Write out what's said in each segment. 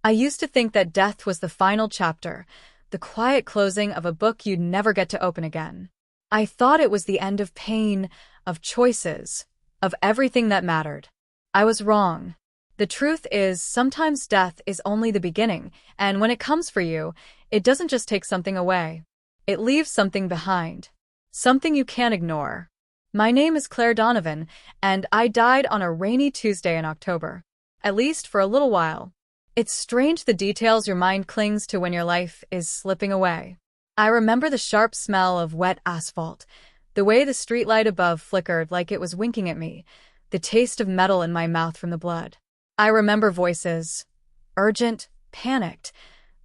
I used to think that death was the final chapter, the quiet closing of a book you'd never get to open again. I thought it was the end of pain, of choices, of everything that mattered. I was wrong. The truth is, sometimes death is only the beginning, and when it comes for you, it doesn't just take something away. It leaves something behind. Something you can't ignore. My name is Claire Donovan, and I died on a rainy Tuesday in October. At least for a little while. It's strange the details your mind clings to when your life is slipping away. I remember the sharp smell of wet asphalt, the way the streetlight above flickered like it was winking at me, the taste of metal in my mouth from the blood. I remember voices, urgent, panicked,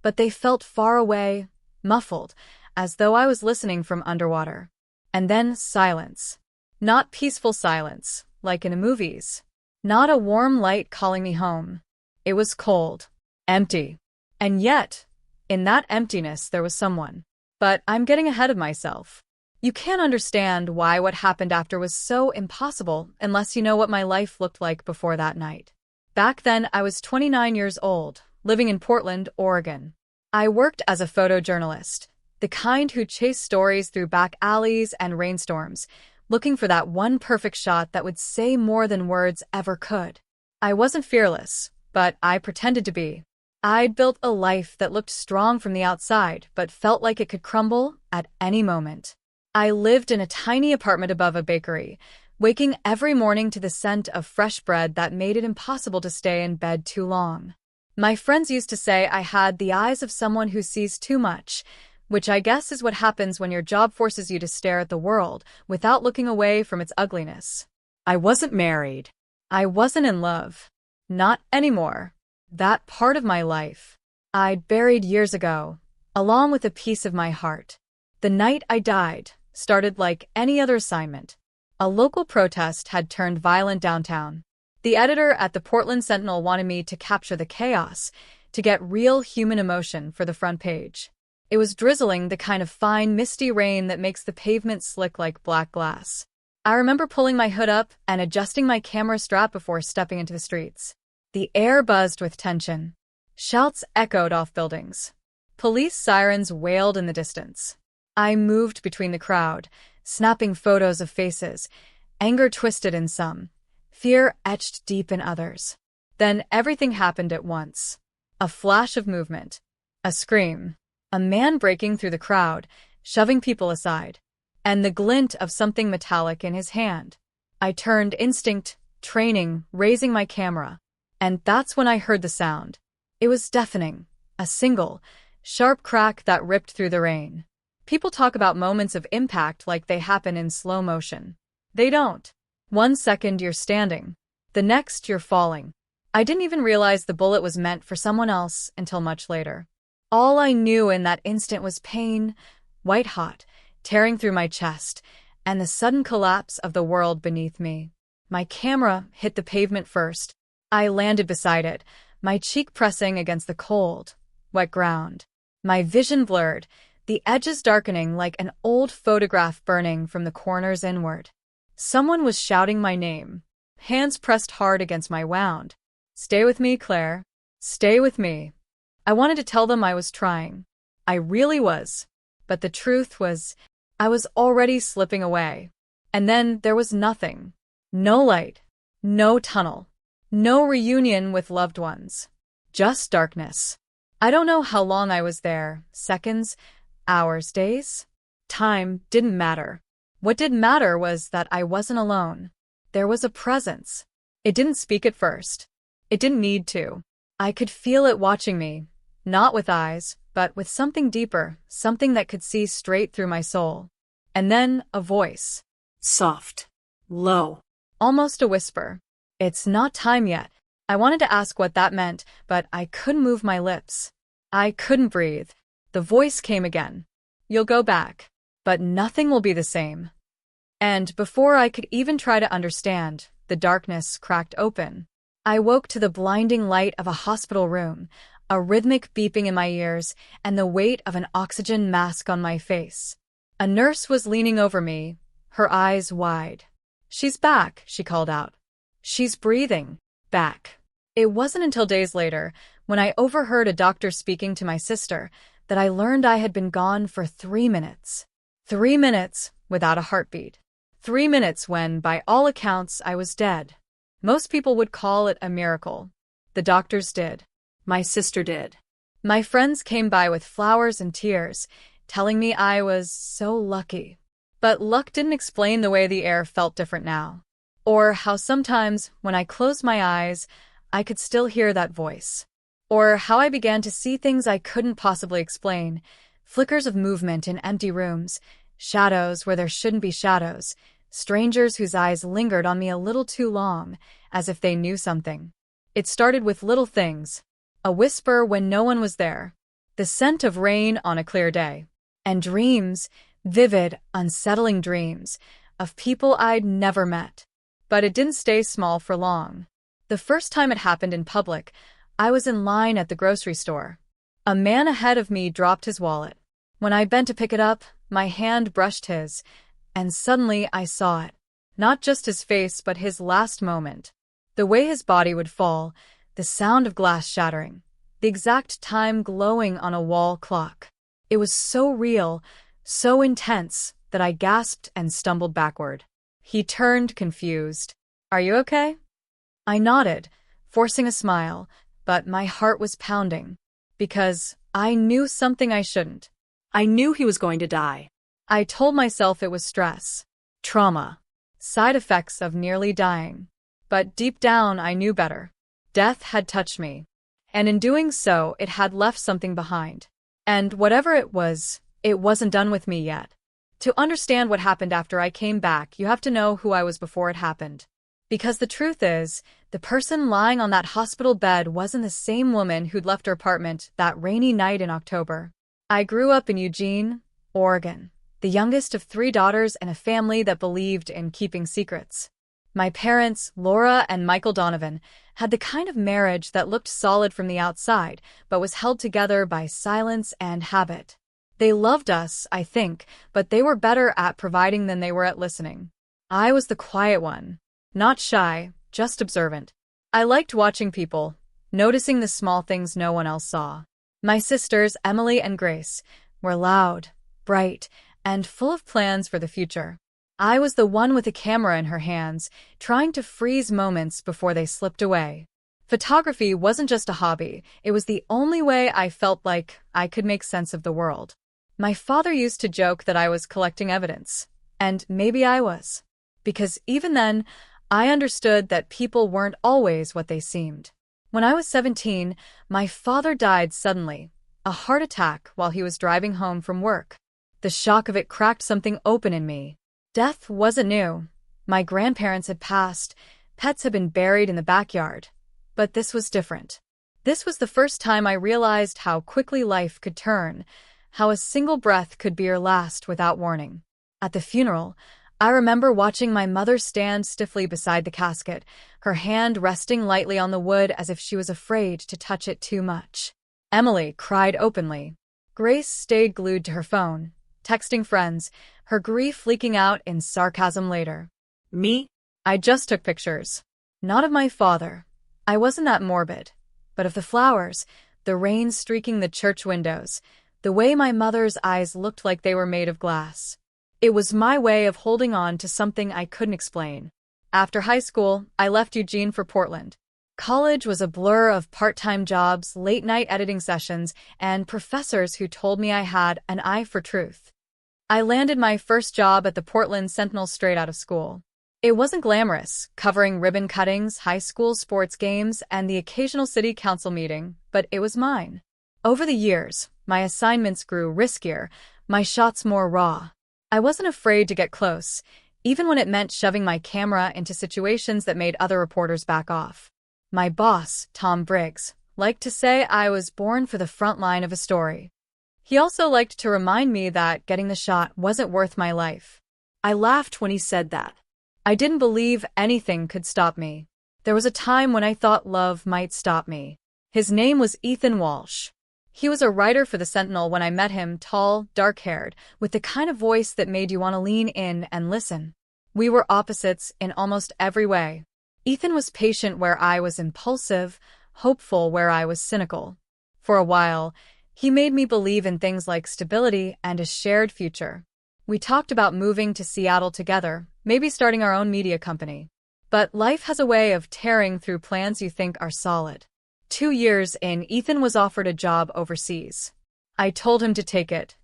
but they felt far away, muffled, as though I was listening from underwater. And then silence. Not peaceful silence, like in the movies. Not a warm light calling me home. It was cold, empty. And yet, in that emptiness there was someone. But I'm getting ahead of myself. You can't understand why what happened after was so impossible unless you know what my life looked like before that night. Back then, I was 29 years old, living in Portland, Oregon. I worked as a photojournalist, the kind who chased stories through back alleys and rainstorms, looking for that one perfect shot that would say more than words ever could. I wasn't fearless, but I pretended to be. I'd built a life that looked strong from the outside, but felt like it could crumble at any moment. I lived in a tiny apartment above a bakery, waking every morning to the scent of fresh bread that made it impossible to stay in bed too long. My friends used to say I had the eyes of someone who sees too much, which I guess is what happens when your job forces you to stare at the world without looking away from its ugliness. I wasn't married. I wasn't in love. Not anymore. That part of my life I'd buried years ago, along with a piece of my heart. The night I died started like any other assignment. A local protest had turned violent downtown. The editor at the Portland Sentinel wanted me to capture the chaos, to get real human emotion for the front page. It was drizzling, the kind of fine, misty rain that makes the pavement slick like black glass. I remember pulling my hood up and adjusting my camera strap before stepping into the streets. The air buzzed with tension. Shouts echoed off buildings. Police sirens wailed in the distance. I moved between the crowd, snapping photos of faces, anger twisted in some, fear etched deep in others. Then everything happened at once. A flash of movement. A scream. A man breaking through the crowd, shoving people aside. And the glint of something metallic in his hand. I turned, instinct, training, raising my camera. And that's when I heard the sound. It was deafening. A single, sharp crack that ripped through the rain. People talk about moments of impact like they happen in slow motion. They don't. 1 second you're standing. The next you're falling. I didn't even realize the bullet was meant for someone else until much later. All I knew in that instant was pain, white hot, tearing through my chest, and the sudden collapse of the world beneath me. My camera hit the pavement first. I landed beside it, my cheek pressing against the cold, wet ground. My vision blurred, the edges darkening like an old photograph burning from the corners inward. Someone was shouting my name, hands pressed hard against my wound. "Stay with me, Claire. Stay with me." I wanted to tell them I was trying. I really was. But the truth was, I was already slipping away. And then there was nothing. No light. No tunnel. No reunion with loved ones. Just darkness. I don't know how long I was there. Seconds, hours, days? Time didn't matter. What did matter was that I wasn't alone. There was a presence. It didn't speak at first. It didn't need to. I could feel it watching me. Not with eyes, but with something deeper, something that could see straight through my soul. And then a voice. Soft. Low. Almost a whisper. "It's not time yet." I wanted to ask what that meant, but I couldn't move my lips. I couldn't breathe. The voice came again. "You'll go back, but nothing will be the same." And before I could even try to understand, the darkness cracked open. I woke to the blinding light of a hospital room, a rhythmic beeping in my ears, and the weight of an oxygen mask on my face. A nurse was leaning over me, her eyes wide. "She's back," she called out. "She's breathing. Back." It wasn't until days later, when I overheard a doctor speaking to my sister that I learned I had been gone for 3 minutes. 3 minutes without a heartbeat. 3 minutes when, by all accounts, I was dead. Most people would call it a miracle. The doctors did. My sister did. My friends came by with flowers and tears, telling me I was so lucky. But luck didn't explain the way the air felt different now. Or how sometimes, when I closed my eyes, I could still hear that voice. Or how I began to see things I couldn't possibly explain. Flickers of movement in empty rooms, shadows where there shouldn't be shadows, strangers whose eyes lingered on me a little too long, as if they knew something. It started with little things. A whisper when no one was there. The scent of rain on a clear day. And dreams, vivid, unsettling dreams, of people I'd never met. But it didn't stay small for long. The first time it happened in public, I was in line at the grocery store. A man ahead of me dropped his wallet. When I bent to pick it up, my hand brushed his, and suddenly I saw it. Not just his face, but his last moment. The way his body would fall, the sound of glass shattering, the exact time glowing on a wall clock. It was so real, so intense, that I gasped and stumbled backward. He turned, confused. "Are you okay?" I nodded, forcing a smile, but my heart was pounding. Because I knew something I shouldn't. I knew he was going to die. I told myself it was stress, trauma, side effects of nearly dying. But deep down, I knew better. Death had touched me. And in doing so, it had left something behind. And whatever it wasn't done with me yet. To understand what happened after I came back, you have to know who I was before it happened. Because the truth is, the person lying on that hospital bed wasn't the same woman who'd left her apartment that rainy night in October. I grew up in Eugene, Oregon, the youngest of 3 daughters in a family that believed in keeping secrets. My parents, Laura and Michael Donovan, had the kind of marriage that looked solid from the outside, but was held together by silence and habit. They loved us, I think, but they were better at providing than they were at listening. I was the quiet one. Not shy, just observant. I liked watching people, noticing the small things no one else saw. My sisters, Emily and Grace, were loud, bright, and full of plans for the future. I was the one with a camera in her hands, trying to freeze moments before they slipped away. Photography wasn't just a hobby, it was the only way I felt like I could make sense of the world. My father used to joke that I was collecting evidence, and maybe I was. Because even then, I understood that people weren't always what they seemed. When I was 17, my father died suddenly, a heart attack while he was driving home from work. The shock of it cracked something open in me. Death wasn't new. My grandparents had passed, pets had been buried in the backyard. But this was different. This was the first time I realized how quickly life could turn, how a single breath could be your last without warning. At the funeral, I remember watching my mother stand stiffly beside the casket, her hand resting lightly on the wood as if she was afraid to touch it too much. Emily cried openly. Grace stayed glued to her phone, texting friends, her grief leaking out in sarcasm later. Me? I just took pictures. Not of my father. I wasn't that morbid. But of the flowers, the rain streaking the church windows, the way my mother's eyes looked like they were made of glass. It was my way of holding on to something I couldn't explain. After high school, I left Eugene for Portland. College was a blur of part-time jobs, late-night editing sessions, and professors who told me I had an eye for truth. I landed my first job at the Portland Sentinel straight out of school. It wasn't glamorous, covering ribbon cuttings, high school sports games, and the occasional city council meeting, but it was mine. Over the years, my assignments grew riskier, my shots more raw. I wasn't afraid to get close, even when it meant shoving my camera into situations that made other reporters back off. My boss, Tom Briggs, liked to say I was born for the front line of a story. He also liked to remind me that getting the shot wasn't worth my life. I laughed when he said that. I didn't believe anything could stop me. There was a time when I thought love might stop me. His name was Ethan Walsh. He was a writer for the Sentinel when I met him, tall, dark-haired, with the kind of voice that made you want to lean in and listen. We were opposites in almost every way. Ethan was patient where I was impulsive, hopeful where I was cynical. For a while, he made me believe in things like stability and a shared future. We talked about moving to Seattle together, maybe starting our own media company. But life has a way of tearing through plans you think are solid. 2 years in, Ethan was offered a job overseas. I told him to take it,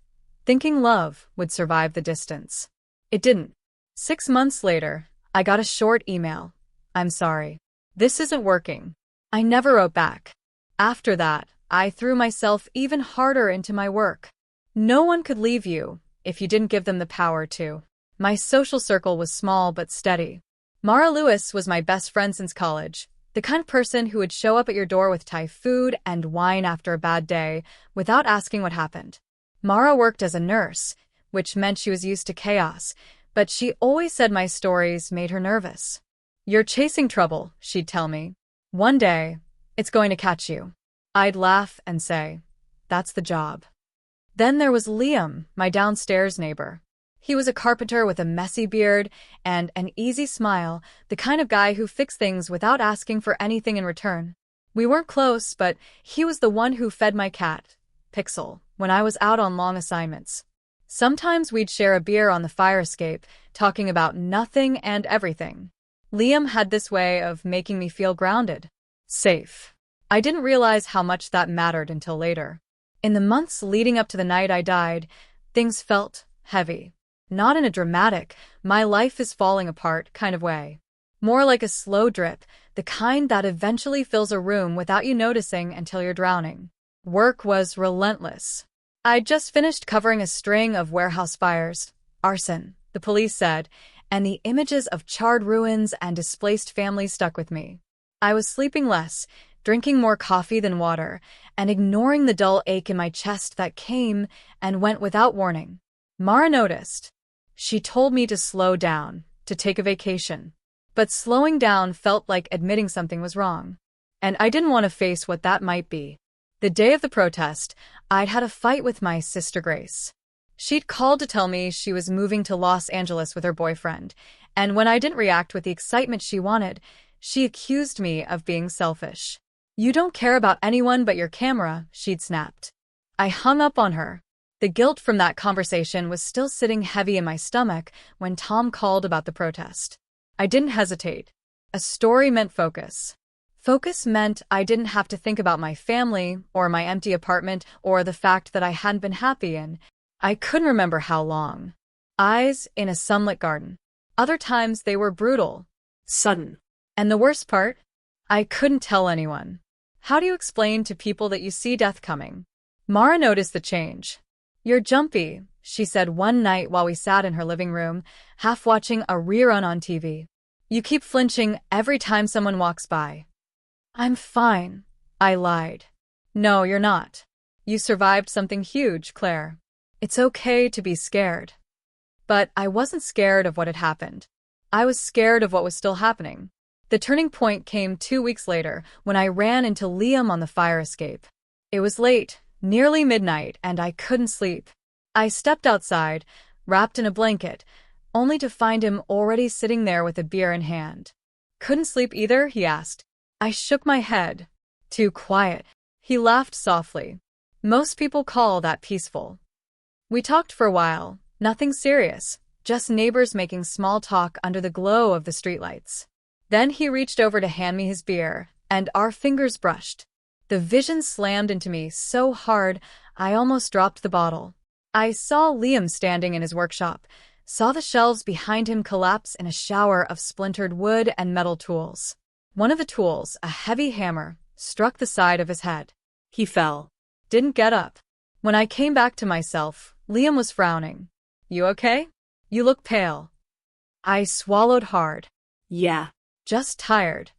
thinking love would survive the distance. It didn't. 6 months later, I got a short email. "I'm sorry. This isn't working." I never wrote back. After that, I threw myself even harder into my work. No one could leave you if you didn't give them the power to. My social circle was small but steady. Mara Lewis was my best friend since college, the kind of person who would show up at your door with Thai food and wine after a bad day without asking what happened. Mara worked as a nurse, which meant she was used to chaos, but she always said my stories made her nervous. "You're chasing trouble," she'd tell me. "One day, it's going to catch you." I'd laugh and say, "That's the job." Then there was Liam, my downstairs neighbor. He was a carpenter with a messy beard and an easy smile, the kind of guy who fixed things without asking for anything in return. We weren't close, but he was the one who fed my cat, Pixel, when I was out on long assignments. Sometimes we'd share a beer on the fire escape, talking about nothing and everything. Liam had this way of making me feel grounded, safe. I didn't realize how much that mattered until later. In the months leading up to the night I died, things felt heavy. Not in a dramatic, my life is falling apart kind of way. More like a slow drip, the kind that eventually fills a room without you noticing until you're drowning. Work was relentless. I'd just finished covering a string of warehouse fires, arson, the police said, and the images of charred ruins and displaced families stuck with me. I was sleeping less, drinking more coffee than water, and ignoring the dull ache in my chest that came and went without warning. Mara noticed. She told me to slow down, to take a vacation. But slowing down felt like admitting something was wrong. And I didn't want to face what that might be. The day of the protest, I'd had a fight with my sister Grace. She'd called to tell me she was moving to Los Angeles with her boyfriend, and when I didn't react with the excitement she wanted, she accused me of being selfish. "You don't care about anyone but your camera," she'd snapped. I hung up on her. The guilt from that conversation was still sitting heavy in my stomach when Tom called about the protest. I didn't hesitate. A story meant focus. Focus meant I didn't have to think about my family or my empty apartment or the fact that I hadn't been happy in, I couldn't remember how long. Eyes in a sunlit garden. Other times they were brutal, sudden. And the worst part? I couldn't tell anyone. How do you explain to people that you see death coming? Mara noticed the change. "You're jumpy," she said one night while we sat in her living room, half watching a rerun on TV. "You keep flinching every time someone walks by." "I'm fine," I lied. "No, you're not. You survived something huge, Claire. It's okay to be scared." But I wasn't scared of what had happened. I was scared of what was still happening. The turning point came 2 weeks later when I ran into Liam on the fire escape. It was late, nearly midnight, and I couldn't sleep. I stepped outside, wrapped in a blanket, only to find him already sitting there with a beer in hand. "Couldn't sleep either?" he asked. I shook my head. "Too quiet." He laughed softly. "Most people call that peaceful." We talked for a while, nothing serious, just neighbors making small talk under the glow of the streetlights. Then he reached over to hand me his beer, and our fingers brushed. The vision slammed into me so hard, I almost dropped the bottle. I saw Liam standing in his workshop, saw the shelves behind him collapse in a shower of splintered wood and metal tools. One of the tools, a heavy hammer, struck the side of his head. He fell. Didn't get up. When I came back to myself, Liam was frowning. "You okay? You look pale." I swallowed hard. "Yeah. Just tired."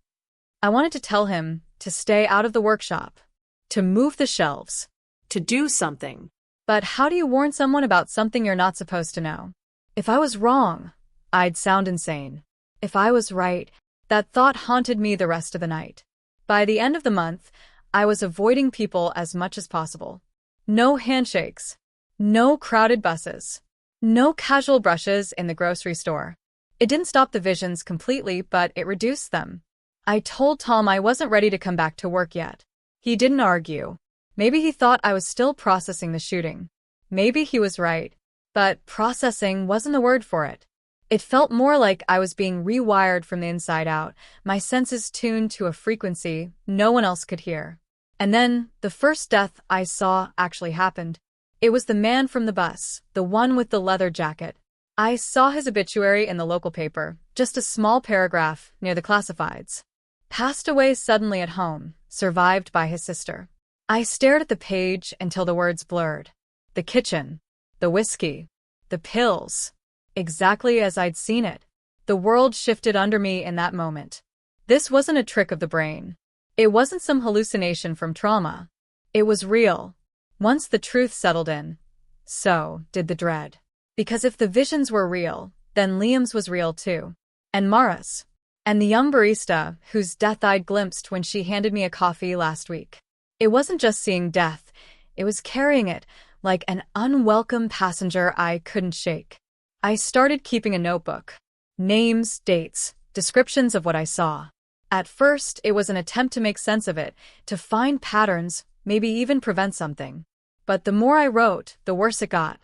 I wanted to tell him to stay out of the workshop, to move the shelves, to do something. But how do you warn someone about something you're not supposed to know? If I was wrong, I'd sound insane. If I was right, that thought haunted me the rest of the night. By the end of the month, I was avoiding people as much as possible. No handshakes. No crowded buses. No casual brushes in the grocery store. It didn't stop the visions completely, but it reduced them. I told Tom I wasn't ready to come back to work yet. He didn't argue. Maybe he thought I was still processing the shooting. Maybe he was right. But processing wasn't the word for it. It felt more like I was being rewired from the inside out, my senses tuned to a frequency no one else could hear. And then, the first death I saw actually happened. It was the man from the bus, the one with the leather jacket. I saw his obituary in the local paper, just a small paragraph near the classifieds. Passed away suddenly at home, survived by his sister. I stared at the page until the words blurred. The kitchen, the whiskey, the pills. Exactly as I'd seen it. The world shifted under me in that moment. This wasn't a trick of the brain. It wasn't some hallucination from trauma. It was real. Once the truth settled in, so did the dread. Because if the visions were real, then Liam's was real too. And Mara's. And the young barista whose death I'd glimpsed when she handed me a coffee last week. It wasn't just seeing death. It was carrying it like an unwelcome passenger I couldn't shake. I started keeping a notebook. Names, dates, descriptions of what I saw. At first, it was an attempt to make sense of it, to find patterns, maybe even prevent something. But the more I wrote, the worse it got.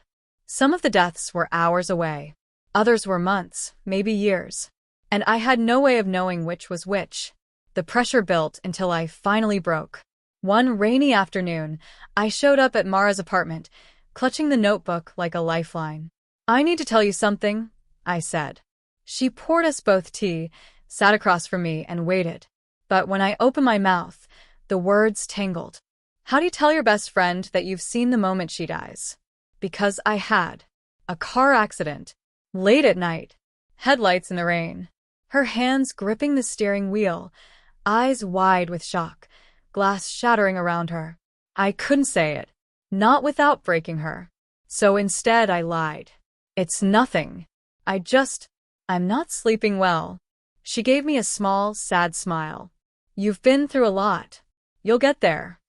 Some of the deaths were hours away. Others were months, maybe years. And I had no way of knowing which was which. The pressure built until I finally broke. One rainy afternoon, I showed up at Mara's apartment, clutching the notebook like a lifeline. "I need to tell you something," I said. She poured us both tea, sat across from me, and waited. But when I opened my mouth, the words tangled. "How do you tell your best friend that you've seen the moment she dies?" Because I had. A car accident. Late at night. Headlights in the rain. Her hands gripping the steering wheel. Eyes wide with shock. Glass shattering around her. I couldn't say it. Not without breaking her. So instead I lied. "It's nothing. I'm not sleeping well." She gave me a small, sad smile. "You've been through a lot. You'll get there."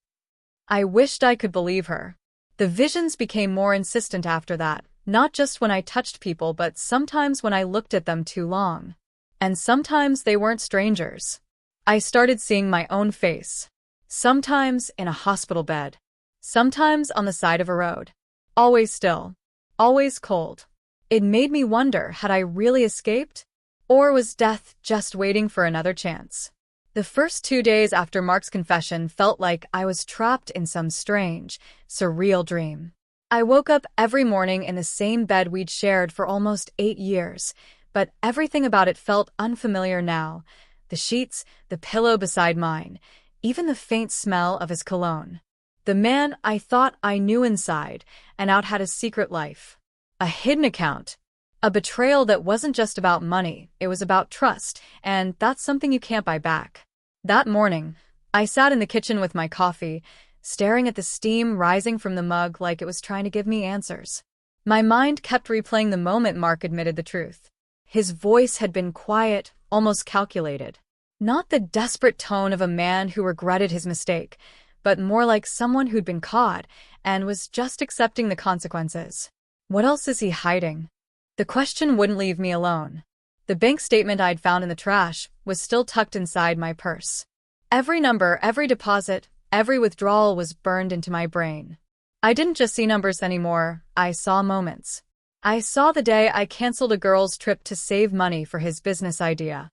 I wished I could believe her. The visions became more insistent after that, not just when I touched people, but sometimes when I looked at them too long. And sometimes they weren't strangers. I started seeing my own face. Sometimes in a hospital bed. Sometimes on the side of a road. Always still. Always cold. It made me wonder, had I really escaped? Or was death just waiting for another chance? The first 2 days after Mark's confession felt like I was trapped in some strange, surreal dream. I woke up every morning in the same bed we'd shared for almost 8 years, but everything about it felt unfamiliar now. The sheets, the pillow beside mine, even the faint smell of his cologne. The man I thought I knew inside and out had a secret life. A hidden account. A betrayal that wasn't just about money, it was about trust, and that's something you can't buy back. That morning, I sat in the kitchen with my coffee, staring at the steam rising from the mug like it was trying to give me answers. My mind kept replaying the moment Mark admitted the truth. His voice had been quiet, almost calculated. Not the desperate tone of a man who regretted his mistake, but more like someone who'd been caught and was just accepting the consequences. What else is he hiding? The question wouldn't leave me alone. The bank statement I'd found in the trash was still tucked inside my purse. Every number, every deposit, every withdrawal was burned into my brain. I didn't just see numbers anymore, I saw moments. I saw the day I canceled a girl's trip to save money for his business idea.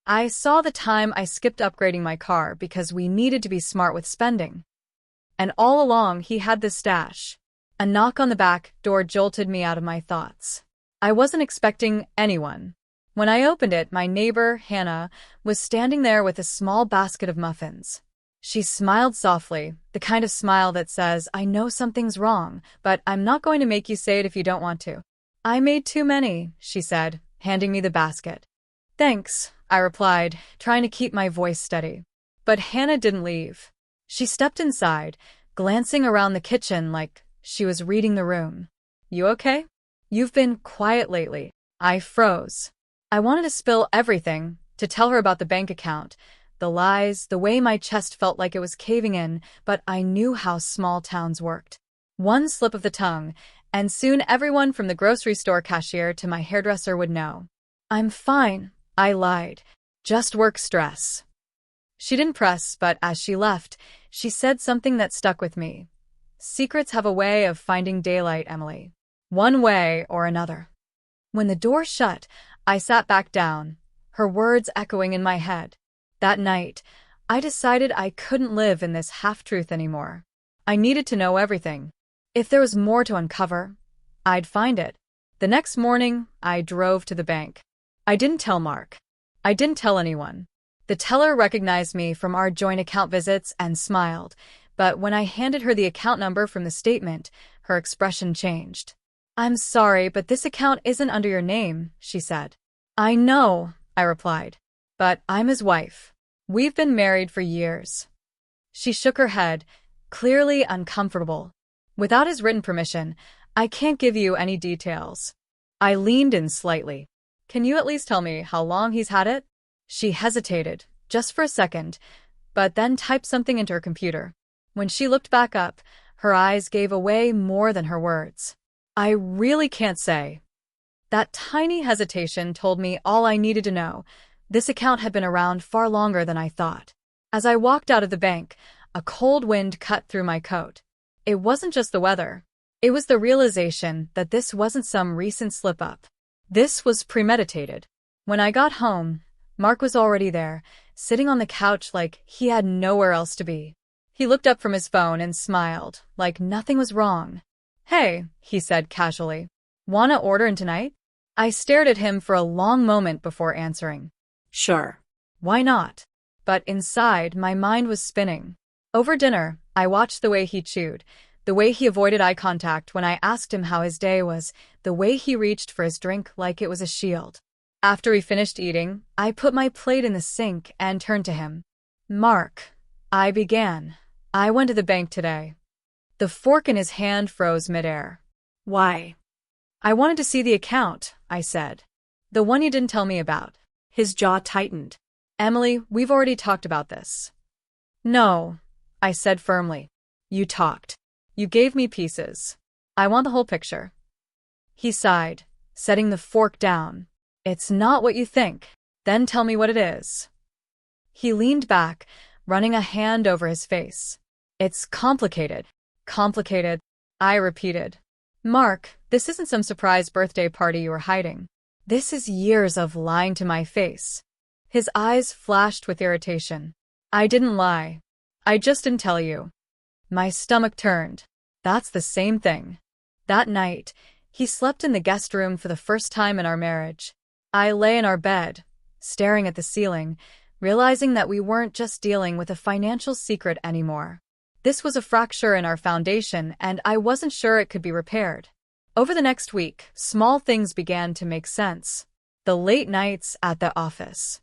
I saw the time I skipped upgrading my car because we needed to be smart with spending. And all along he had this stash. A knock on the back door jolted me out of my thoughts. I wasn't expecting anyone. When I opened it, my neighbor, Hannah, was standing there with a small basket of muffins. She smiled softly, the kind of smile that says, "I know something's wrong, but I'm not going to make you say it if you don't want to." "I made too many," she said, handing me the basket. "Thanks," I replied, trying to keep my voice steady. But Hannah didn't leave. She stepped inside, glancing around the kitchen like she was reading the room. "You okay? You've been quiet lately." I froze. I wanted to spill everything, to tell her about the bank account, the lies, the way my chest felt like it was caving in, but I knew how small towns worked. One slip of the tongue, and soon everyone from the grocery store cashier to my hairdresser would know. "I'm fine," I lied. "Just work stress." She didn't press, but as she left, she said something that stuck with me. Secrets have a way of finding daylight, Emily. One way or another. When the door shut, I sat back down, her words echoing in my head. That night, I decided I couldn't live in this half-truth anymore. I needed to know everything. If there was more to uncover, I'd find it. The next morning, I drove to the bank. I didn't tell Mark. I didn't tell anyone. The teller recognized me from our joint account visits and smiled, but when I handed her the account number from the statement, her expression changed. "I'm sorry, but this account isn't under your name," she said. "I know," I replied, "but I'm his wife. We've been married for years." She shook her head, clearly uncomfortable. "Without his written permission, I can't give you any details." I leaned in slightly. "Can you at least tell me how long he's had it?" She hesitated, just for a second, but then typed something into her computer. When she looked back up, her eyes gave away more than her words. "I really can't say." That tiny hesitation told me all I needed to know. This account had been around far longer than I thought. As I walked out of the bank, a cold wind cut through my coat. It wasn't just the weather. It was the realization that this wasn't some recent slip-up. This was premeditated. When I got home, Mark was already there, sitting on the couch like he had nowhere else to be. He looked up from his phone and smiled, like nothing was wrong. "Hey," he said casually. "Wanna order in tonight?" I stared at him for a long moment before answering. "Sure. Why not?" But inside, my mind was spinning. Over dinner, I watched the way he chewed, the way he avoided eye contact when I asked him how his day was, the way he reached for his drink like it was a shield. After we finished eating, I put my plate in the sink and turned to him. "Mark," I began, "I went to the bank today." The fork in his hand froze midair. "Why?" "I wanted to see the account," I said. "The one you didn't tell me about." His jaw tightened. "Emily, we've already talked about this." "No," I said firmly. "You talked. You gave me pieces. I want the whole picture." He sighed, setting the fork down. "It's not what you think. Then tell me what it is." He leaned back, running a hand over his face. "It's complicated." "Complicated," I repeated. "Mark, this isn't some surprise birthday party you were hiding. This is years of lying to my face." His eyes flashed with irritation. "I didn't lie. I just didn't tell you." My stomach turned. That's the same thing. That night, he slept in the guest room for the first time in our marriage. I lay in our bed, staring at the ceiling, realizing that we weren't just dealing with a financial secret anymore. This was a fracture in our foundation, and I wasn't sure it could be repaired. Over the next week, small things began to make sense. The late nights at the office.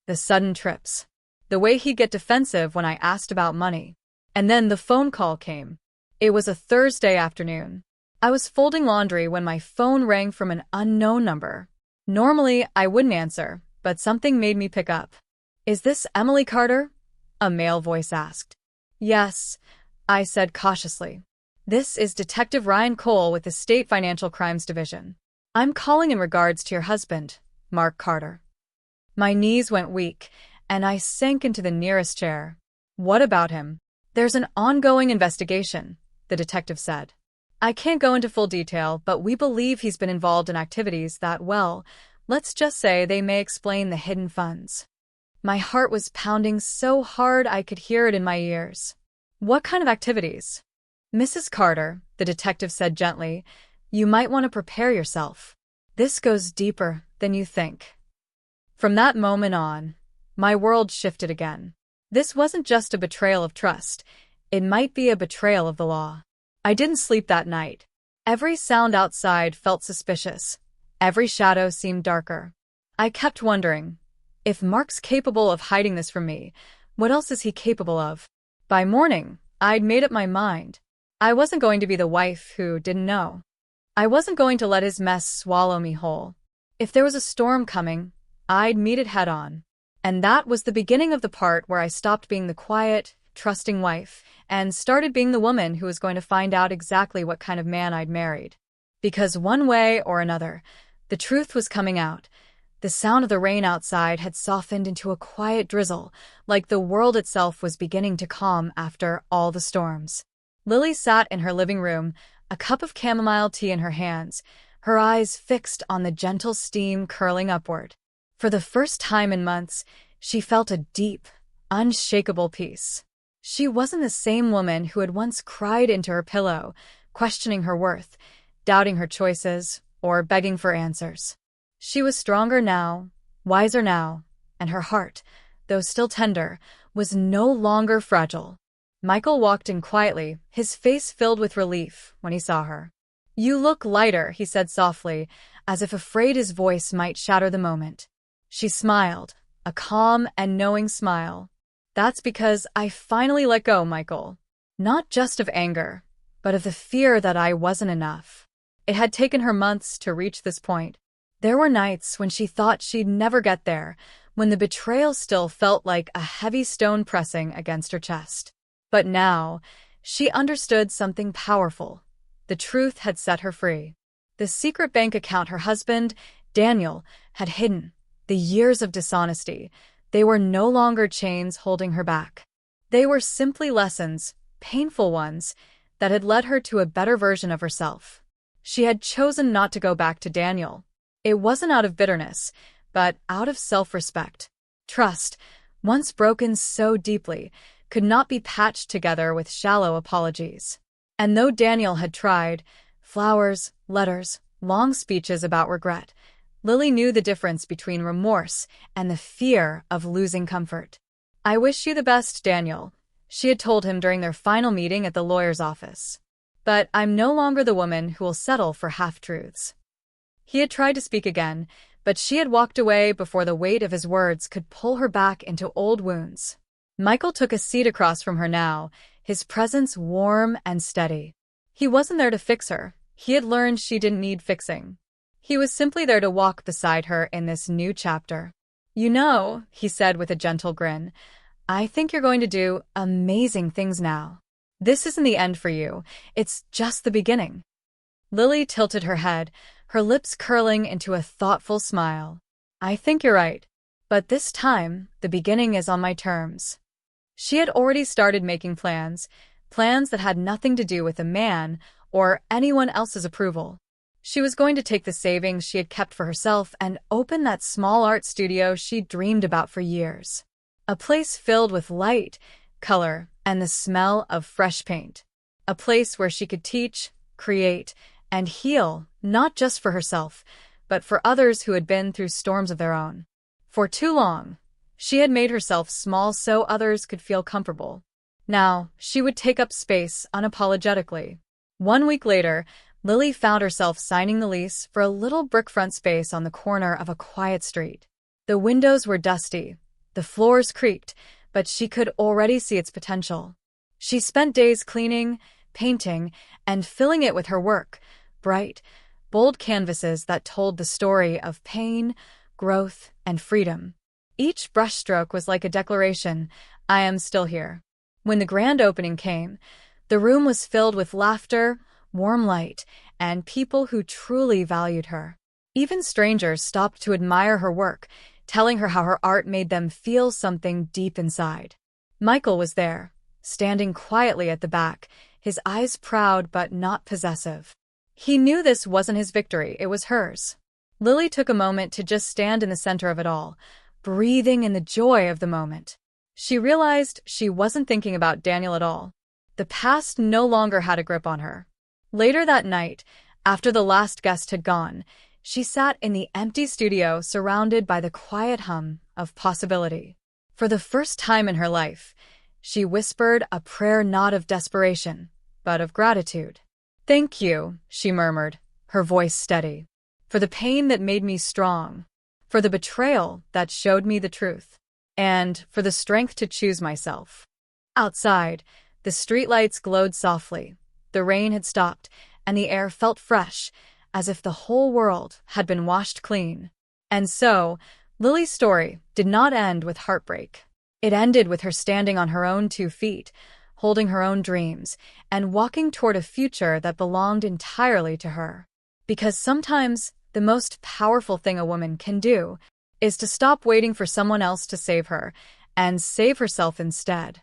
The sudden trips. The way he'd get defensive when I asked about money. And then the phone call came. It was a Thursday afternoon. I was folding laundry when my phone rang from an unknown number. Normally, I wouldn't answer, but something made me pick up. "Is this Emily Carter?" a male voice asked. "Yes," I said cautiously. "This is Detective Ryan Cole with the State Financial Crimes Division. I'm calling in regards to your husband, Mark Carter." My knees went weak, and I sank into the nearest chair. "What about him?" "There's an ongoing investigation," the detective said. "I can't go into full detail, but we believe he's been involved in activities that, well, let's just say they may explain the hidden funds." My heart was pounding so hard I could hear it in my ears. "What kind of activities?" "Mrs. Carter," the detective said gently, "you might want to prepare yourself. This goes deeper than you think." From that moment on, my world shifted again. This wasn't just a betrayal of trust. It might be a betrayal of the law. I didn't sleep that night. Every sound outside felt suspicious. Every shadow seemed darker. I kept wondering, if Mark's capable of hiding this from me, what else is he capable of? By morning, I'd made up my mind. I wasn't going to be the wife who didn't know. I wasn't going to let his mess swallow me whole. If there was a storm coming, I'd meet it head on. And that was the beginning of the part where I stopped being the quiet, trusting wife and started being the woman who was going to find out exactly what kind of man I'd married. Because one way or another, the truth was coming out. The sound of the rain outside had softened into a quiet drizzle, like the world itself was beginning to calm after all the storms. Lily sat in her living room, a cup of chamomile tea in her hands, her eyes fixed on the gentle steam curling upward. For the first time in months, she felt a deep, unshakable peace. She wasn't the same woman who had once cried into her pillow, questioning her worth, doubting her choices, or begging for answers. She was stronger now, wiser now, and her heart, though still tender, was no longer fragile. Michael walked in quietly, his face filled with relief when he saw her. "You look lighter," he said softly, as if afraid his voice might shatter the moment. She smiled, a calm and knowing smile. "That's because I finally let go, Michael. Not just of anger, but of the fear that I wasn't enough." It had taken her months to reach this point. There were nights when she thought she'd never get there, when the betrayal still felt like a heavy stone pressing against her chest. But now, she understood something powerful. The truth had set her free. The secret bank account her husband, Daniel, had hidden, the years of dishonesty, they were no longer chains holding her back. They were simply lessons, painful ones, that had led her to a better version of herself. She had chosen not to go back to Daniel. It wasn't out of bitterness, but out of self-respect. Trust, once broken so deeply, could not be patched together with shallow apologies. And though Daniel had tried, flowers, letters, long speeches about regret, Lily knew the difference between remorse and the fear of losing comfort. "I wish you the best, Daniel," she had told him during their final meeting at the lawyer's office. "But I'm no longer the woman who will settle for half-truths." He had tried to speak again, but she had walked away before the weight of his words could pull her back into old wounds. Michael took a seat across from her now, his presence warm and steady. He wasn't there to fix her. He had learned she didn't need fixing. He was simply there to walk beside her in this new chapter. "You know," he said with a gentle grin, "I think you're going to do amazing things now. This isn't the end for you. It's just the beginning." Lily tilted her head, her lips curling into a thoughtful smile. "I think you're right. But this time, the beginning is on my terms." She had already started making plans that had nothing to do with a man or anyone else's approval. She was going to take the savings she had kept for herself and open that small art studio she'd dreamed about for years. A place filled with light, color, and the smell of fresh paint. A place where she could teach, create, and heal, not just for herself, but for others who had been through storms of their own. For too long, she had made herself small so others could feel comfortable. Now, she would take up space unapologetically. 1 week later, Lily found herself signing the lease for a little brickfront space on the corner of a quiet street. The windows were dusty, the floors creaked, but she could already see its potential. She spent days cleaning, painting, and filling it with her work, bright, bold canvases that told the story of pain, growth, and freedom. Each brushstroke was like a declaration, "I am still here." When the grand opening came, the room was filled with laughter, warm light, and people who truly valued her. Even strangers stopped to admire her work, telling her how her art made them feel something deep inside. Michael was there, standing quietly at the back, his eyes proud but not possessive. He knew this wasn't his victory, it was hers. Lily took a moment to just stand in the center of it all, breathing in the joy of the moment. She realized she wasn't thinking about Daniel at all. The past no longer had a grip on her. Later that night, after the last guest had gone, she sat in the empty studio surrounded by the quiet hum of possibility. For the first time in her life, she whispered a prayer not of desperation, but of gratitude. "Thank you," she murmured, her voice steady, "for the pain that made me strong, for the betrayal that showed me the truth, and for the strength to choose myself." Outside, the streetlights glowed softly. The rain had stopped, and the air felt fresh, as if the whole world had been washed clean. And so, Lily's story did not end with heartbreak. It ended with her standing on her own 2 feet, holding her own dreams, and walking toward a future that belonged entirely to her. Because sometimes the most powerful thing a woman can do is to stop waiting for someone else to save her and save herself instead.